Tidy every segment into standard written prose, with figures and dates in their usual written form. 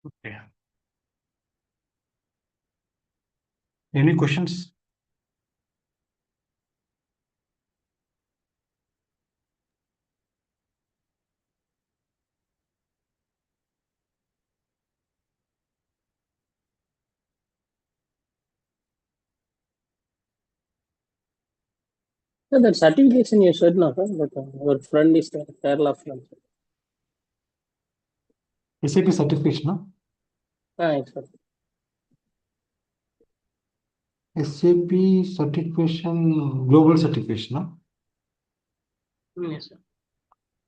Okay. Any questions? So that certification you said now, sir, that your friend is there, Kerala friend. SAP certification, no? Yes, sir. SAP certification, global certification, no? Yes, sir.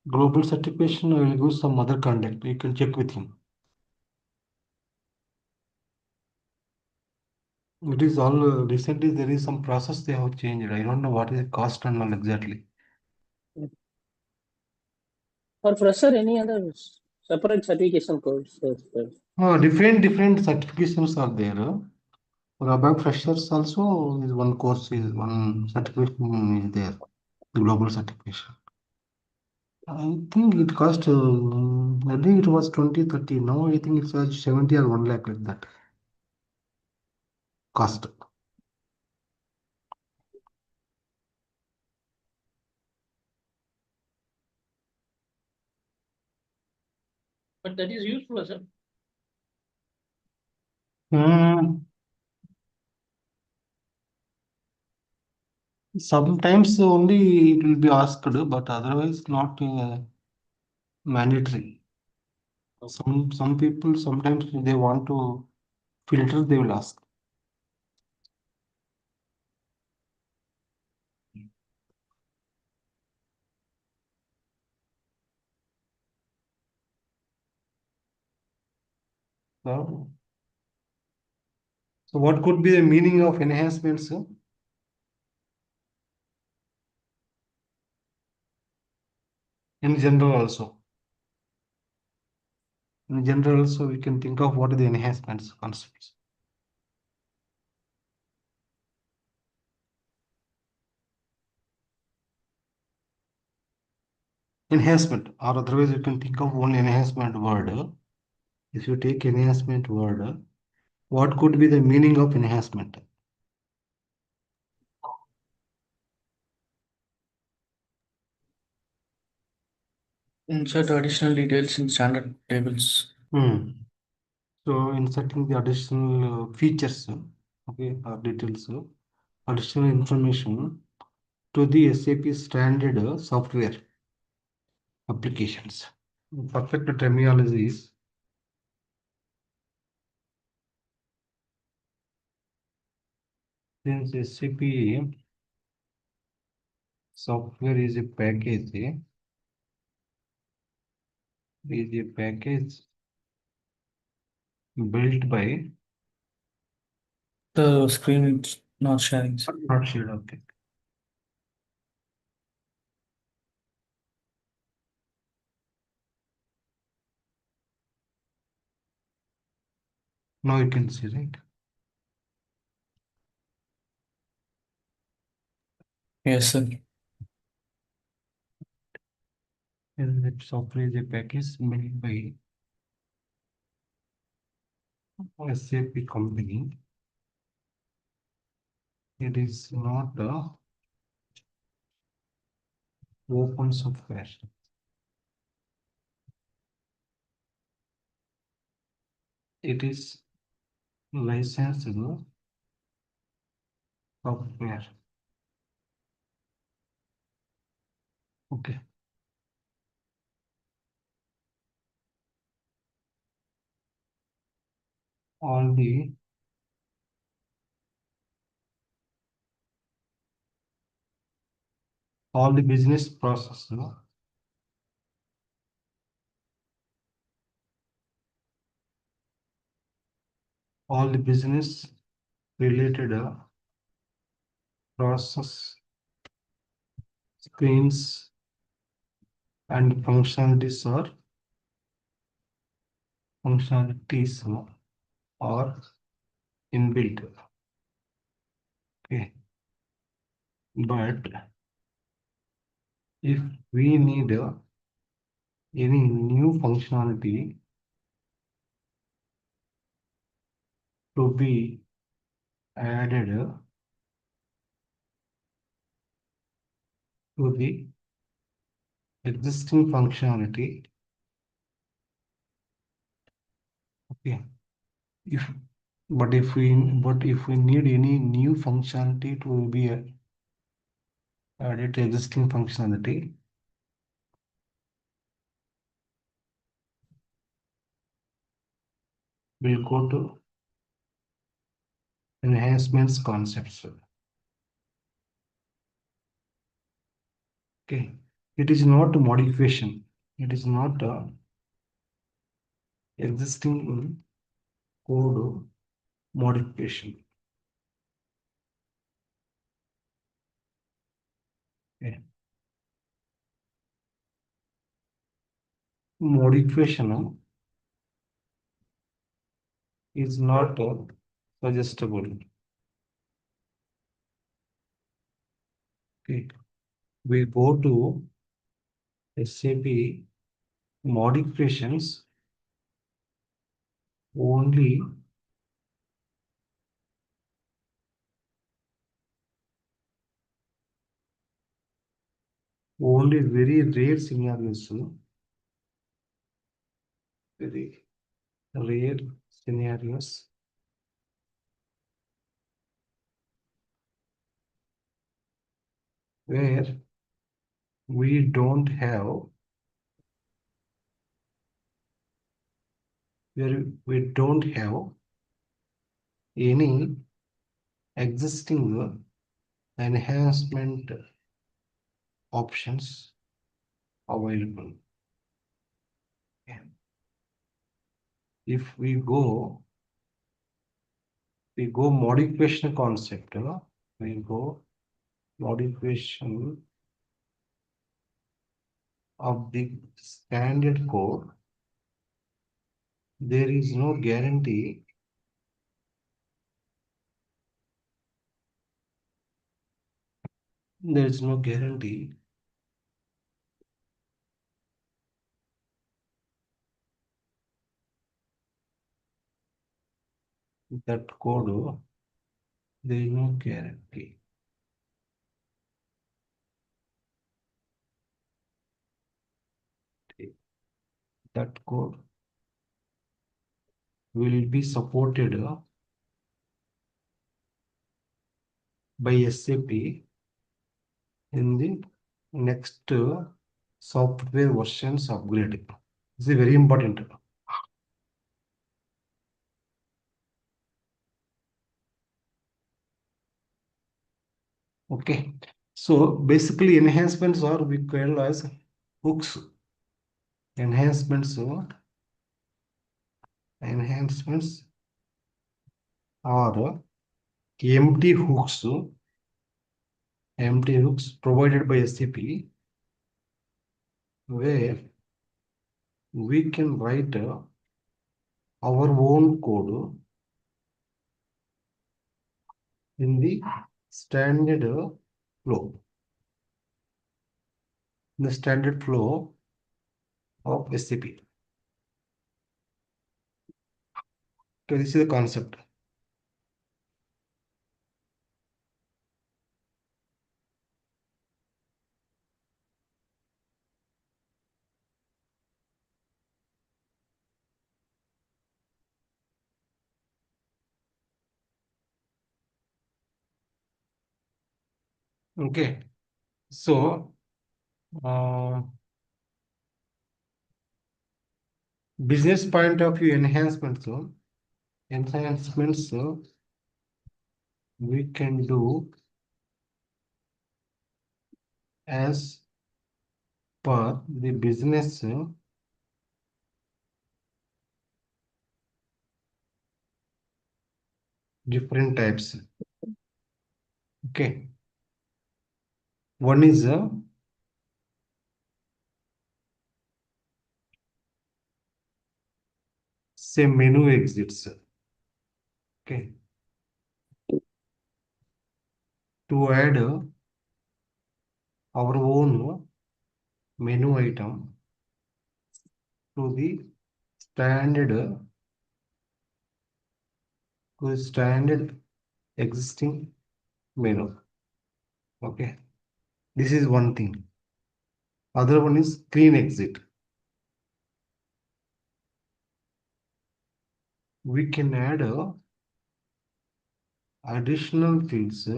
Global certification, I will give some other contact. You can check with him. It is all recently there is some process they have changed. I don't know what is the cost and all exactly. For fresher, any other separate certification course? Yes, sir. Different certifications are there. For above freshers also is one course is one certification is there. The global certification. I think it cost. I think it was 2030. Now I think it's 70 or 1 lakh like that cost. But that is useful, sir. Hmm. Sometimes only it will be asked, but otherwise not mandatory. Some people sometimes they want to filter, they will ask. So, so what could be the meaning of enhancements in general also? In general also we can think of what are the enhancements concepts. Enhancement, or otherwise you can think of one enhancement word. If you take enhancement word, what could be the meaning of enhancement? Insert additional details in standard tables. Hmm. So inserting the additional features, okay, or details, additional information to the SAP standard software applications. Perfect terminology is since SAP software is a package built by The screen is not sharing. Sir. not shared. Okay. Now you can see, right? Yes, sir. And that software is a package made by SAP company. It is not a open software. It is licensed software. Okay. All the business process, all the business related process screens and functionalities are inbuilt. Okay. But if we need any new functionality, to be added to the existing functionality. Okay. If we need any new functionality to be added to existing functionality, we'll go to enhancements concepts. Okay. It is not a modification. It is not a existing code modification. Okay. Modification is not suggestible. Okay. We go to SAP modifications only very rare scenarios. Very rare scenarios where we don't have any existing enhancement options available. If we go modification concept, we go modification of the standard code. There is no guarantee that code, there is no guarantee that code will be supported by SAP in the next software versions upgrade. This is very important. Okay. So basically enhancements are we call as hooks. Enhancements are empty hooks provided by SAP where we can write our own code in the standard flow. The standard flow of SAP. So this is the concept. Okay. So business point of view enhancements we can do as per the business different types. Okay. One is say menu exits. Okay. To add our own menu item to the standard to standard existing menu. Okay, this is one thing. Other one is screen exit. We can add additional fields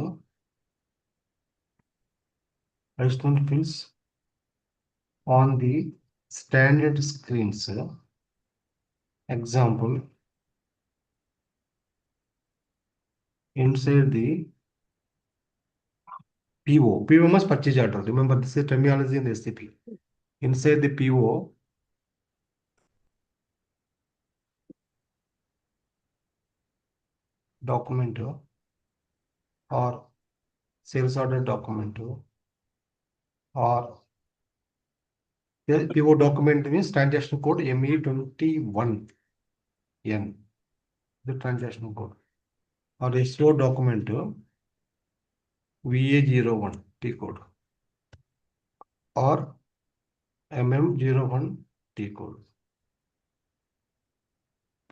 on the standard screens. Example, inside the PO means purchase order. Remember, this is terminology in the SAP. Inside the PO, document or sales order document or the PO document means transaction code ME21N, the transaction code, or SO document VA01 T code or MM01 T code.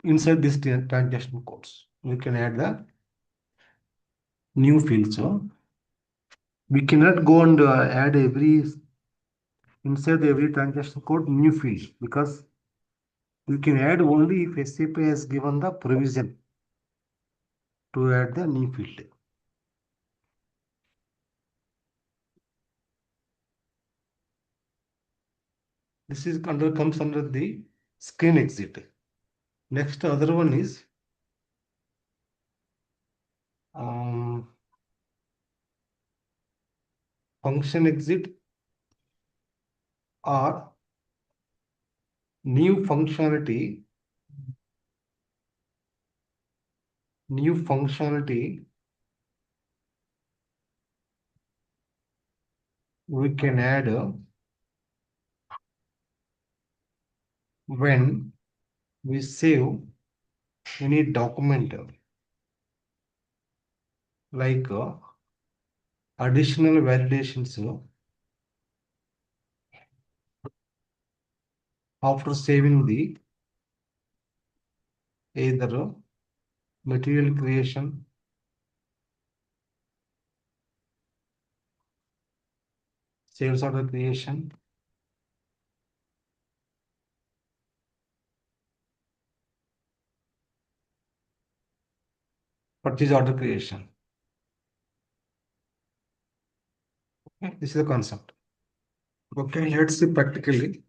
Inside this transaction codes, we can add the new fields. We cannot go and add inside every transaction code new field, because we can add only if SAP has given the provision to add the new field. This is comes under the screen exit. Next, other one is function exit or new functionality we can add when we save any document, like additional validations after saving the either material creation, sales order creation, purchase order creation. Okay, this is the concept. Okay, let's see practically.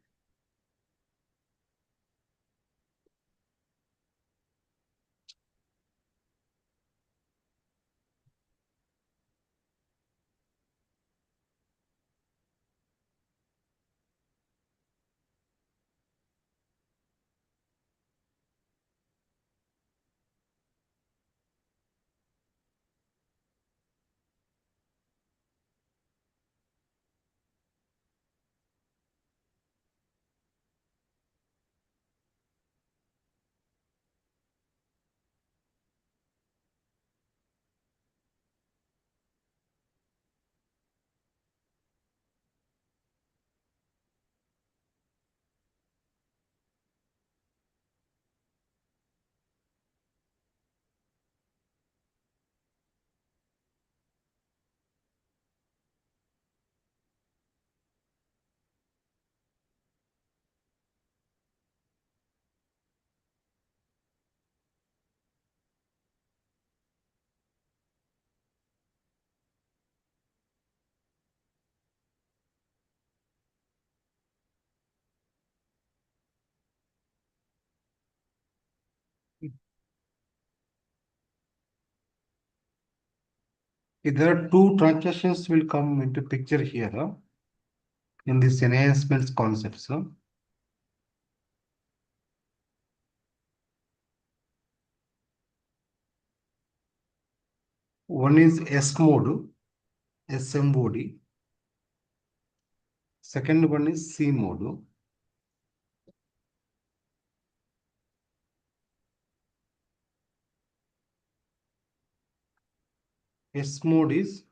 There are two transactions will come into picture here in this enhancements concepts. One is S mode, SMOD. Second one is C mode. S mode is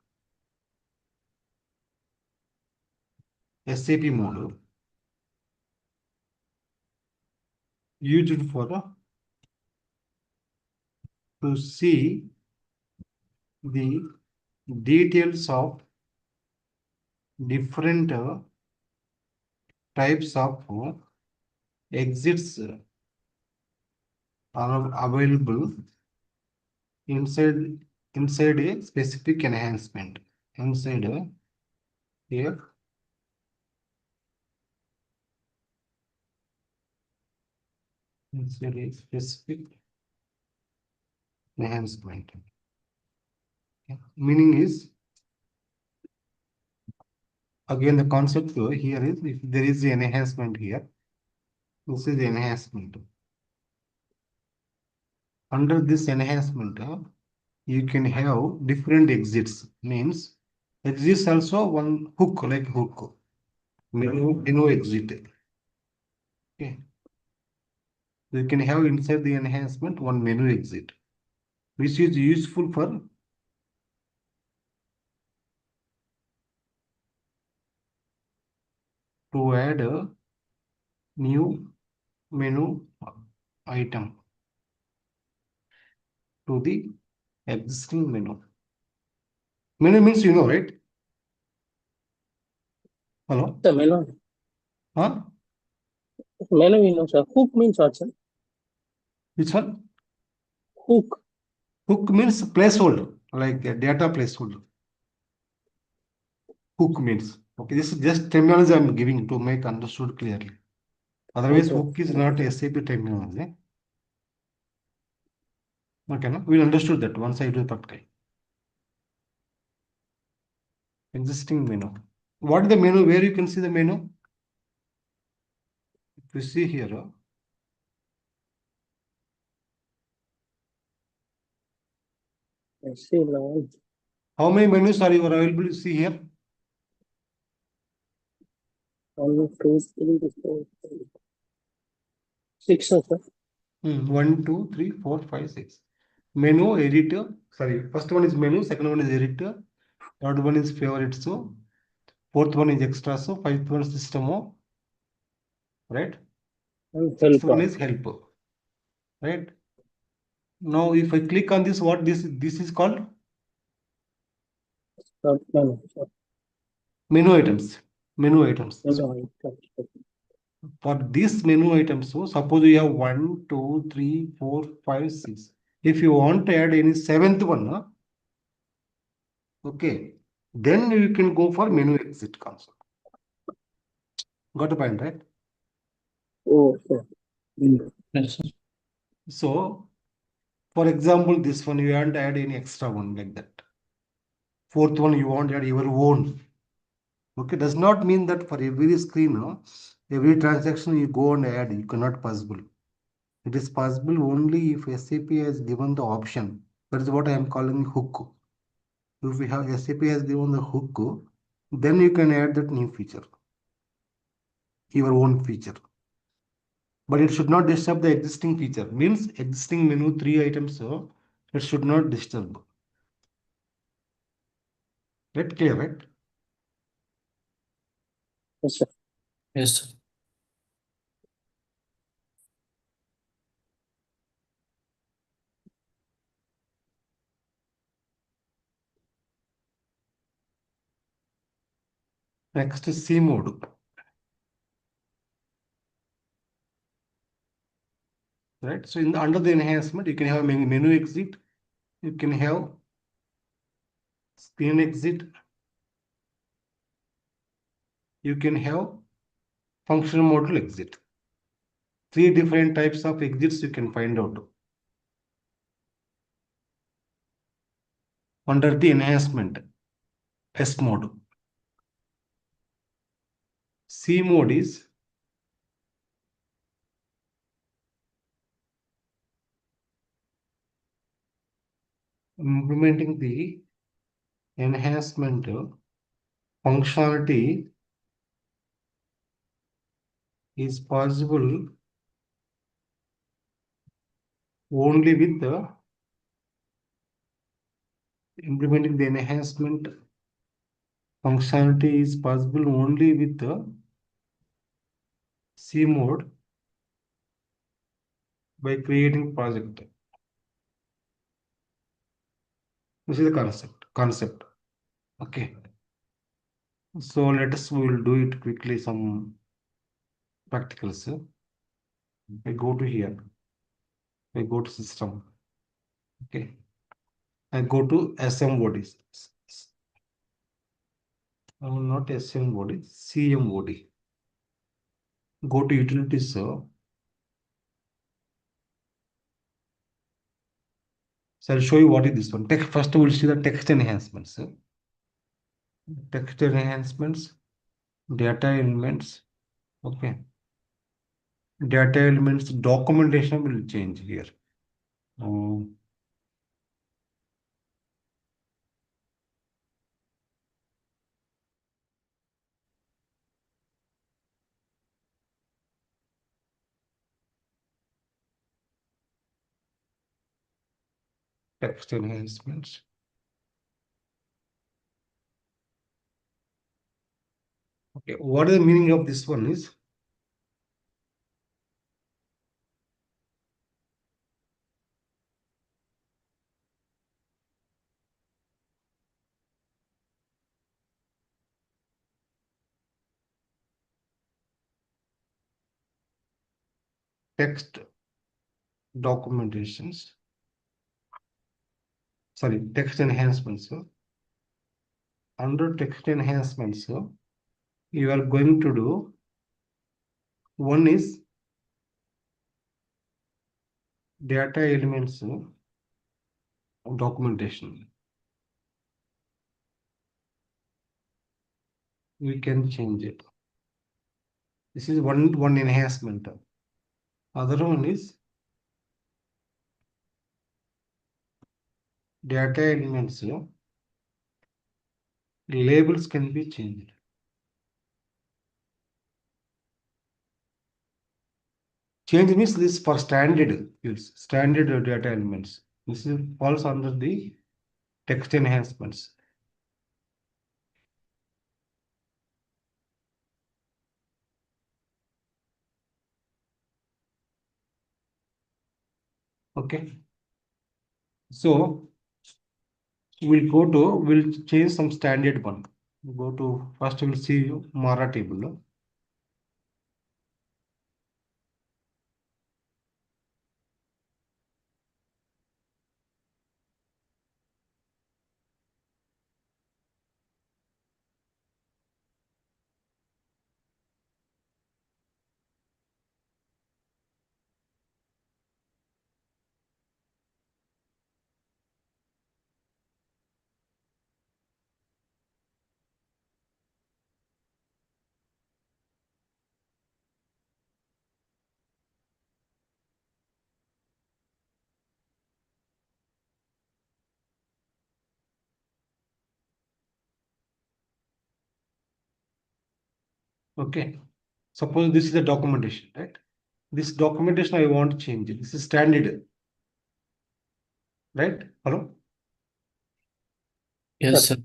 SAP mode, used for to see the details of different types of exits are available inside a specific enhancement. Inside a specific enhancement. Meaning is, again, the concept here is, if there is an enhancement here, this is the enhancement. Under this enhancement, you can have different exits. Means exists also one hook, like hook, menu exit. Okay. You can have inside the enhancement one menu exit, which is useful for to add a new menu item to the existing menu. Menu means you know, right? Hello? The menu. Huh? Menu we know, sir. Hook means what, sir? Which one? Hook. Hook means placeholder, like a data placeholder. Hook means. Okay, this is just terminology I'm giving to make understood clearly. Otherwise, Okay. hook is not SAP terminology. Okay, no? We understood that once I do practical. Existing menu. What is the menu? Where you can see the menu? If you see here, I see now. how many menus are you available to see here? 1, 2, 3, 4, 5. 6, sir. 1, 2, 3, 4, 5, 6. Menu, editor. Sorry, first one is menu, second one is editor, third one is favorite. So, fourth one is extra. So, fifth one is system. Right? And Sixth one helper. is help. Right? Now, if I click on this, what this is called? Menu, sir. Menu items. Menu items. Menu. For this menu items, so suppose you have 1, 2, 3, 4, 5, 6. If you want to add any seventh one, okay, then you can go for menu exit concept. Got a point, right? Oh, sir. Yes, sir. So, for example, this one you want to add any extra one like that. Fourth one you want to add your own. Okay, does not mean that for every screen, every transaction you go and add, you cannot possible. It is possible only if SAP has given the option. That is what I am calling hook. If we have SAP has given the hook, then you can add that new feature, your own feature. But it should not disturb the existing feature. Means existing menu 3 items, so it should not disturb. Right? Clear, right? Yes, sir. Yes, sir. Next is C mode. Right? So in the under the enhancement, you can have menu exit, you can have screen exit, you can have functional module exit. 3 different types of exits you can find out under the enhancement S mode. C mode is implementing the enhancement functionality is possible only with the implementing the enhancement functionality is possible only with the C mode by creating project. This is the concept. Okay. So let us, we will do it quickly, some practicals. I go to here. I go to system. Okay. I go to SM bodies. Not SM body, CM body. Go to utilities. So I'll show you what is this one. Text, first we'll see the text enhancements. Text enhancements, data elements. Okay. Data elements documentation will change here. Text enhancements. Okay, what is the meaning of this one is text documentations. Sorry, text enhancements. Under text enhancements, you are going to do one is data elements documentation. We can change it. This is one enhancement. Other one is data elements. Labels can be changed. Change means this for standard use, standard data elements. This is falls under the text enhancements. Okay. So we'll change some standard one. Go to first we'll see Mara table. Okay. Suppose this is the documentation, right? This documentation I want to change it. This is standard, right? Hello. Yes, sir.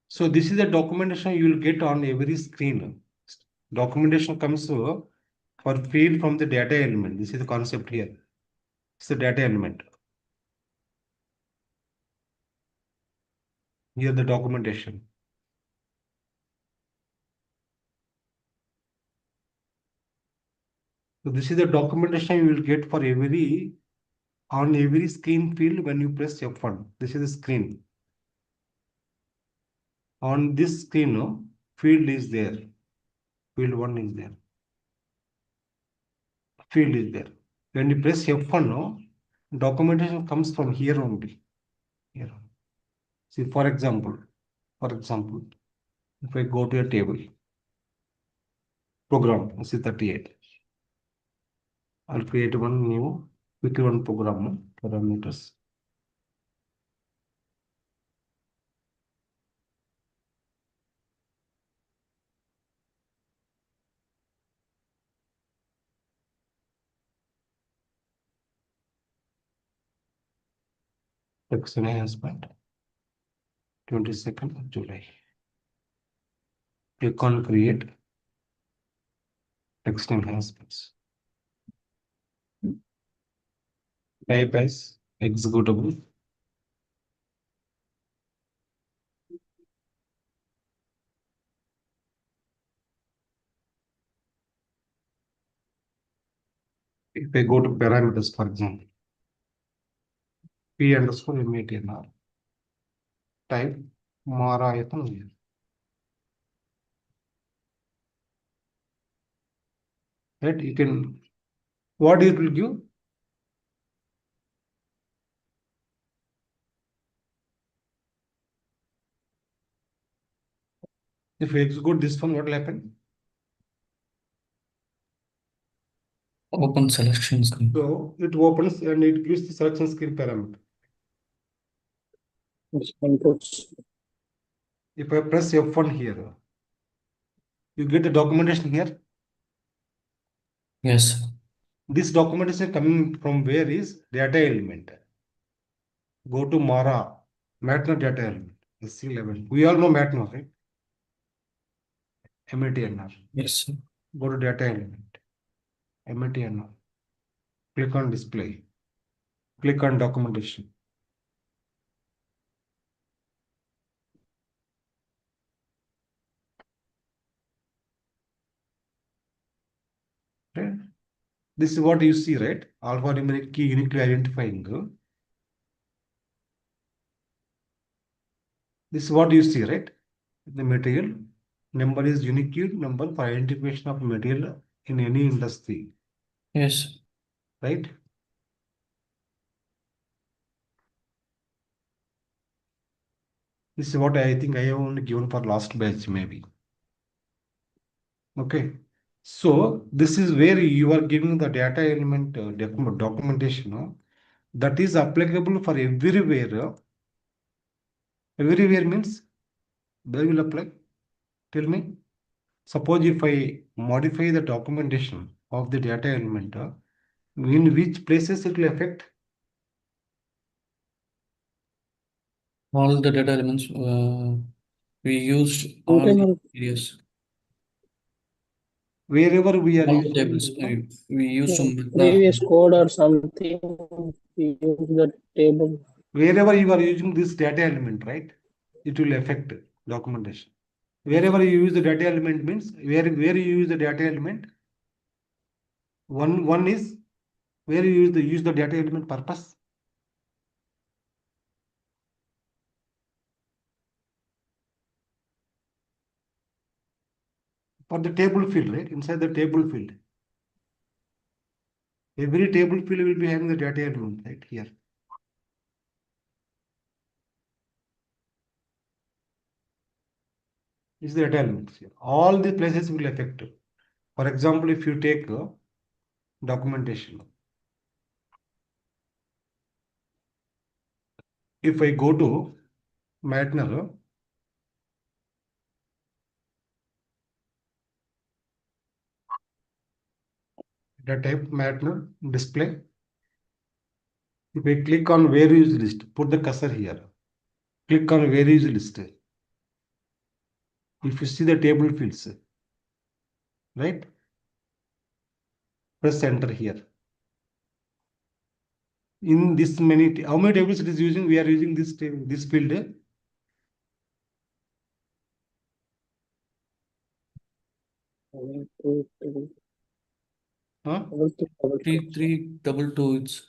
So this is the documentation you will get on every screen. Documentation comes for field from the data element. This is the concept here. It's the data element. Here the documentation. So this is the documentation you will get for on every screen field when you press F1. This is the screen. On this screen, field is there. Field 1 is there. Field is there. When you press F1, documentation comes from here only. Here. See, for example, if I go to a table, program, this is 38. I'll create one new quick one program parameters. Text enhancement. 22nd of July. Click on create text enhancements. Type as executable. If I go to parameters, for example, p underscore matnr, type Marayatam here. Right? You can, what it will give? If I execute this one, what will happen? Open selection screen. So it opens and it gives the selection screen parameter. It's inputs. If I press F1 here, you get the documentation here. Yes, sir. This documentation coming from where is data element. Go to Mara, Matno data element, SC11. We all know Matno, right? MATNR. Yes, sir. Go to data element, MATNR. Click on display. Click on documentation. Right? This is what you see, right? Alphanumeric key uniquely identifying. This is what you see, right? The material number is unique number for identification of material in any industry, Yes. right? This is what I think I have only given for last batch, maybe. Okay. So this is where you are giving the data element documentation that is applicable for everywhere. Everywhere means where will apply? Tell me. Suppose if I modify the documentation of the data element, in which places it will affect? All the data elements we used all the Internal. areas. Wherever we are All the using, tables we used to make Previous the code or something, we use the table. wherever you are using this data element, right? It will affect documentation. Wherever you use the data element means where you use the data element. One is where you use the data element purpose. For the table field, right? Inside the table field. Every table field will be having the data element right here. Is the data elements here. All the places will affect. For example, if you take documentation. If I go to Matner, data type Matner display. If I click on where is list, put the cursor here. Click on where is list. If you see the table fields, right? Press enter here. In this many, how many tables it is using? We are using this table, this field. Huh? 3322. It's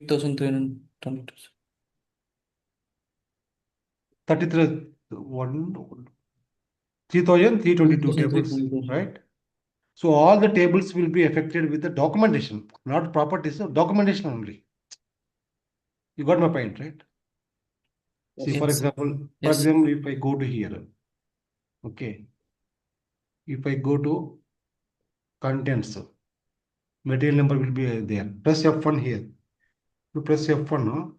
8,322. 33, 3,322 tables, 3,322. right? So all the tables will be affected with the documentation, not properties, so documentation only. You got my point, right? See, for Yes. example, Yes. if I go to here, okay, if I go to contents, material number will be there. Press F1 here. You press F1,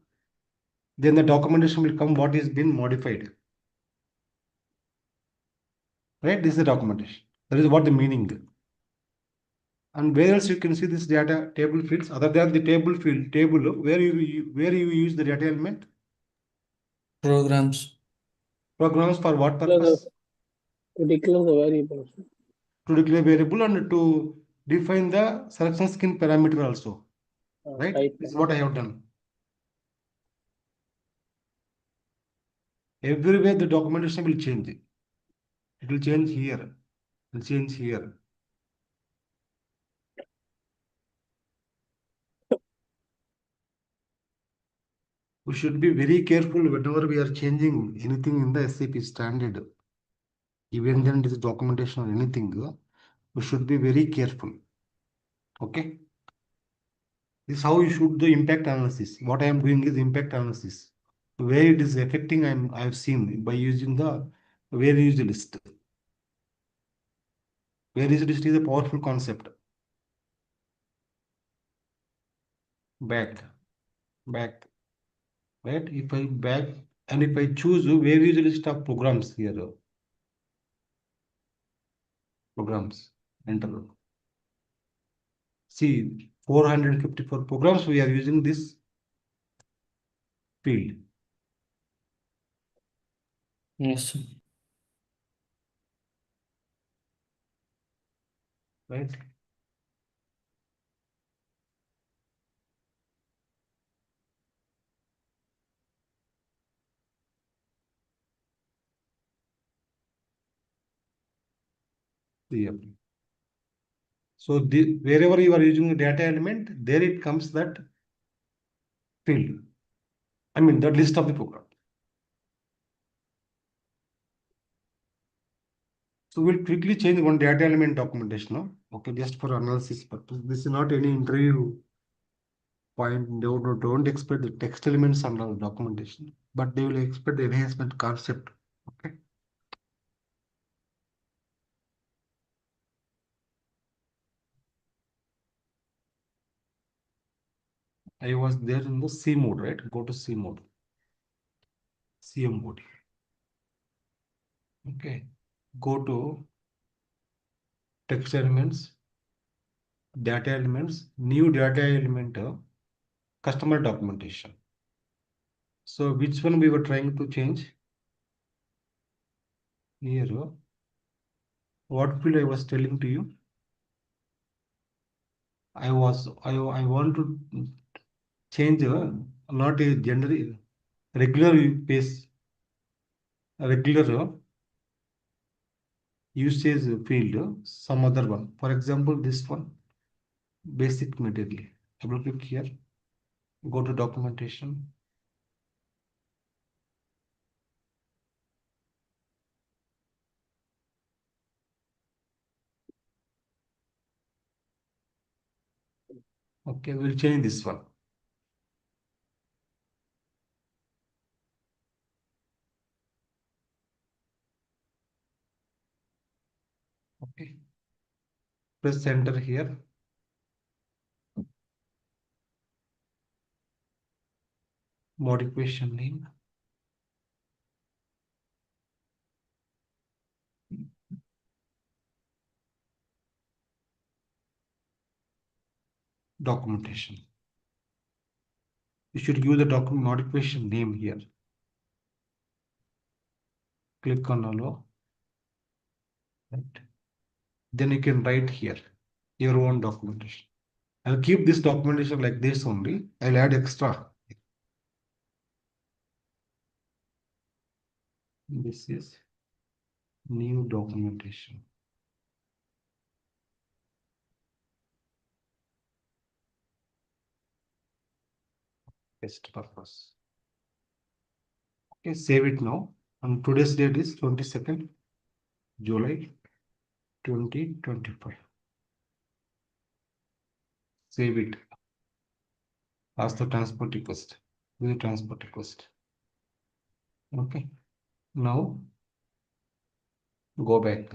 then the documentation will come what is been modified. Right? This is the documentation. That is what the meaning. And where else you can see this data table fields other than the table field table where you use the data element? Programs. Programs for what Declare the, purpose? to declare the variables. To declare variable and to define the selection scheme parameter also. Right? Type. This is what I have done. Everywhere the documentation will change. It will change here. I'll change here. We should be very careful whenever we are changing anything in the SAP standard. Even then it is documentation or anything, we should be very careful. Okay. This is how you should do impact analysis. What I am doing is impact analysis. Where it is affecting, I've seen by using the where used list. Where used list is a powerful concept. Back, back, right? If I back and if I choose where used list of programs here, programs, enter. See, 454 programs we are using this field. Yes. Right? Yeah. So wherever you are using the data element, there it comes that field. I mean the list of the program. So we'll quickly change one data element documentation. No? Okay, just for analysis purpose. This is not any interview point. Don't expect the text elements under documentation, but they will expect the enhancement concept. Okay. I was there in the C mode, right? Go to C mode. CM mode. Okay. Go to text elements, data elements, new data element, customer documentation. So which one we were trying to change? Here, what field I was telling to you? I want to change not a gender regular base regular usage field, some other one. For example, this one, basic material. Double click here, go to documentation. Okay, we'll change this one. Okay, press enter here. Modification name. Documentation. You should give the document modification name here. Click on allow. Right. Then you can write here your own documentation. I'll keep this documentation like this only. I'll add extra. This is new documentation. Test purpose. Okay, save it now. And today's date is 22nd July 2025. Save it. Ask the transport request. Do the transport request. Okay. Now go back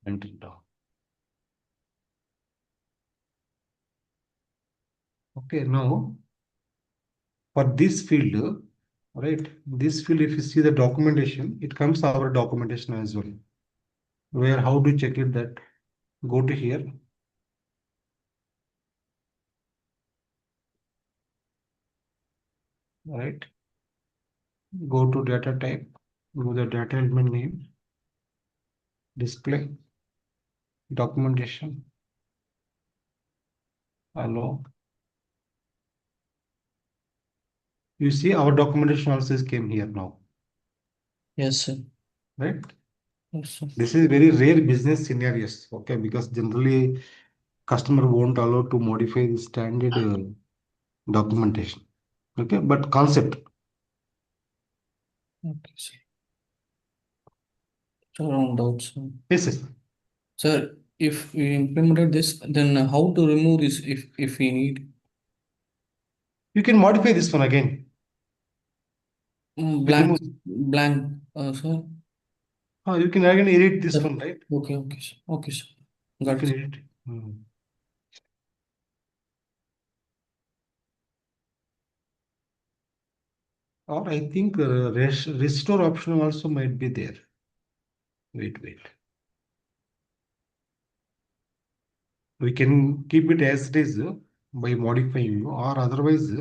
enter it down. Okay, now for this field, right? This field, if you see the documentation, it comes our documentation as well. Where how to check it that? Go to here. Right. Go to data type. Go the data element name. Display. Documentation. Allow. You see our documentation also came here now. Yes, sir. right? Yes, sir. This is very rare business scenarios, okay? Because generally customer won't allow to modify the standard documentation, okay? But concept, Okay, sir. So around doubts, sir. yes, yes. Sir, if we implemented this, then how to remove this if we need? You can modify this one again. You Blank, remove. blank, sir. You can again edit this Sir. one, right? Okay, okay, sir. Okay, sir. You Got can it. edit. Or I think restore option also might be there. Wait. We can keep it as it is by modifying, or otherwise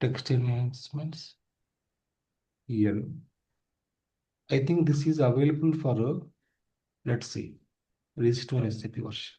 text enhancements here. I think this is available for, let's see, restore SAP version.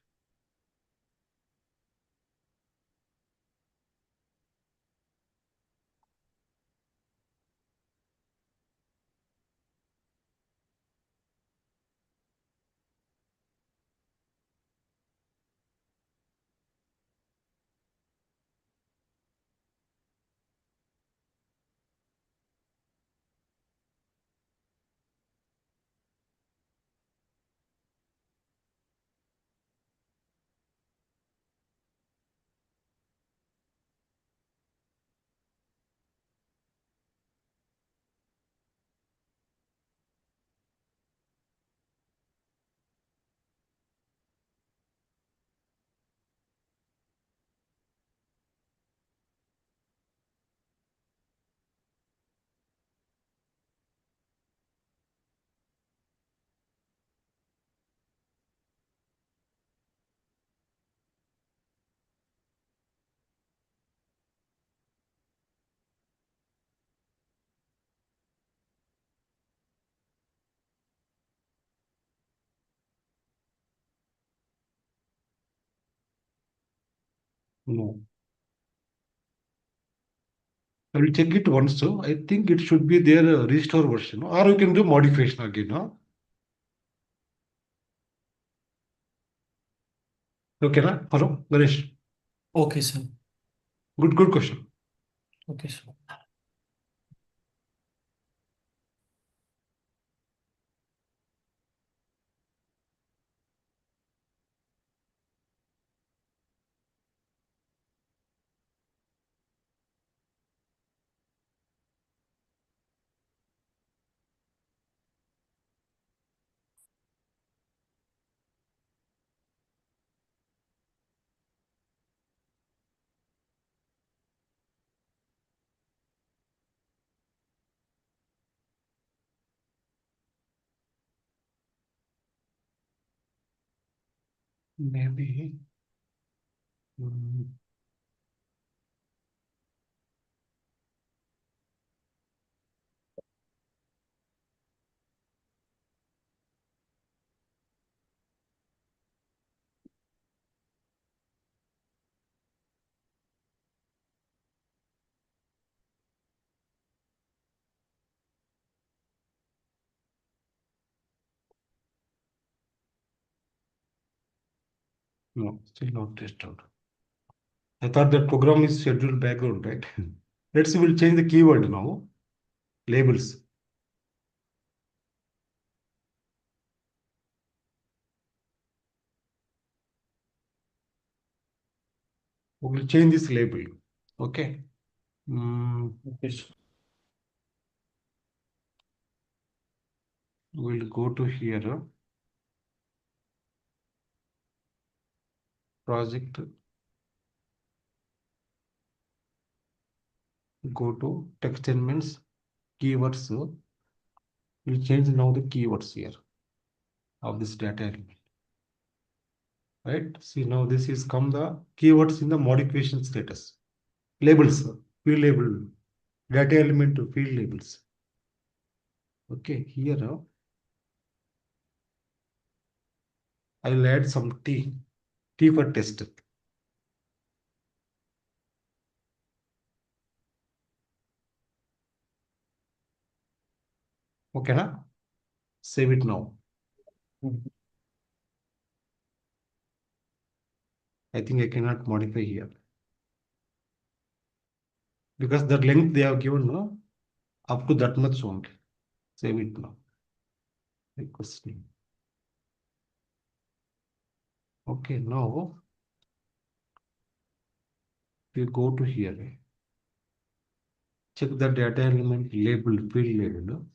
No. I will check it once. So I think it should be there restore version, or you can do modification again. Okay, na? Hello, Ganesh. Okay, sir. Good question. Okay, sir. Maybe. mm, No, still not tested. I thought that program is scheduled background, right? Let's see, we'll change the keyword now. Labels. We'll change this label. Okay. Okay, sir. We'll go to here. Project. Go to text elements. Keywords. We'll change now the keywords here of this data element. Right. See, now this is come the keywords in the modification status. Labels. Field label. Data element to field labels. Okay, here I will add some T for test. Okay, na? Save it now. I think I cannot modify here because the length they have given no, up to that much only. Save it now. Request name. Okay, now we go to here. Check the data element label, field label.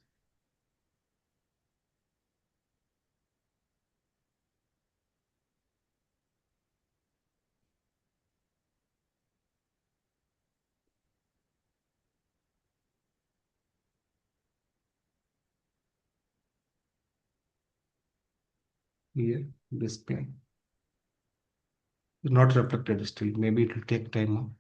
Here, display. It's not reflected still. Maybe it will take time.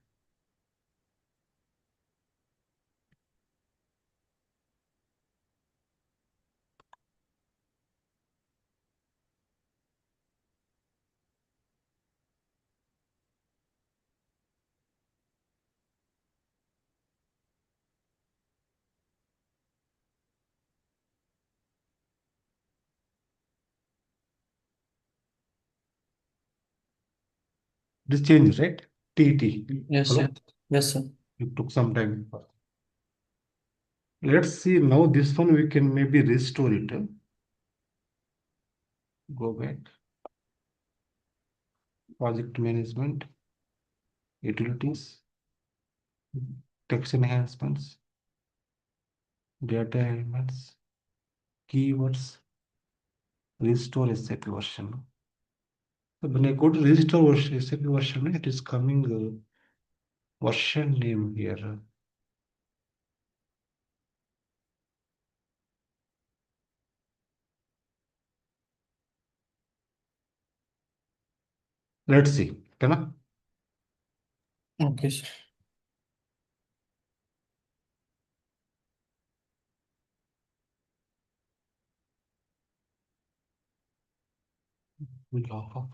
This change, right? TT. Yes, Hello? sir. Yes, sir. It took some time. Let's see now this one we can maybe restore it. Go back. Project management, utilities, text enhancements, data elements, keywords, restore SAP version. So when I go to restore version, SAP version, it is coming version name here. Let's see. Can I? Okay, sir. We log off.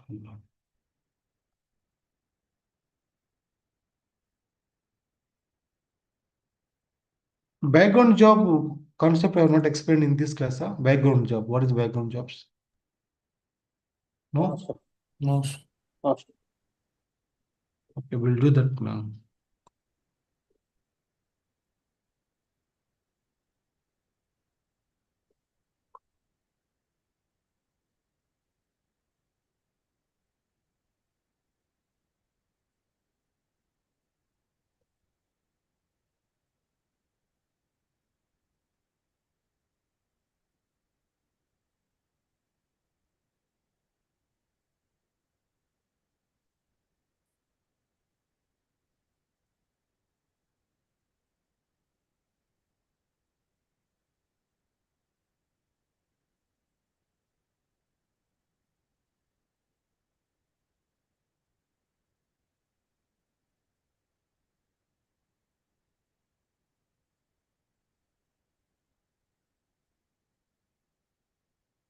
Background job concept I have not explained in this class. Background job. What is background jobs? No? sir. No, sir. Sir. Okay, we'll do that now.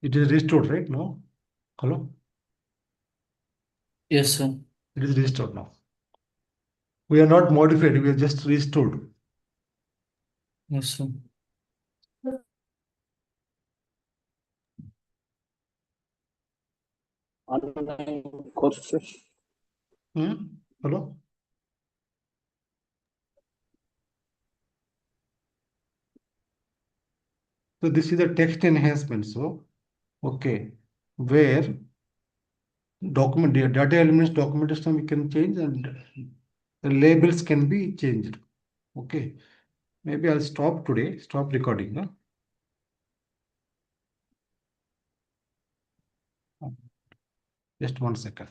It is restored, right? No? Hello? Yes, sir. It is restored now. We are not modified, we are just restored. Yes, sir. Online courses. Hello? So this is the text enhancement. So, okay, where document data elements documentation we can change and the labels can be changed. Okay, maybe I'll stop today, stop recording. Just 1 second.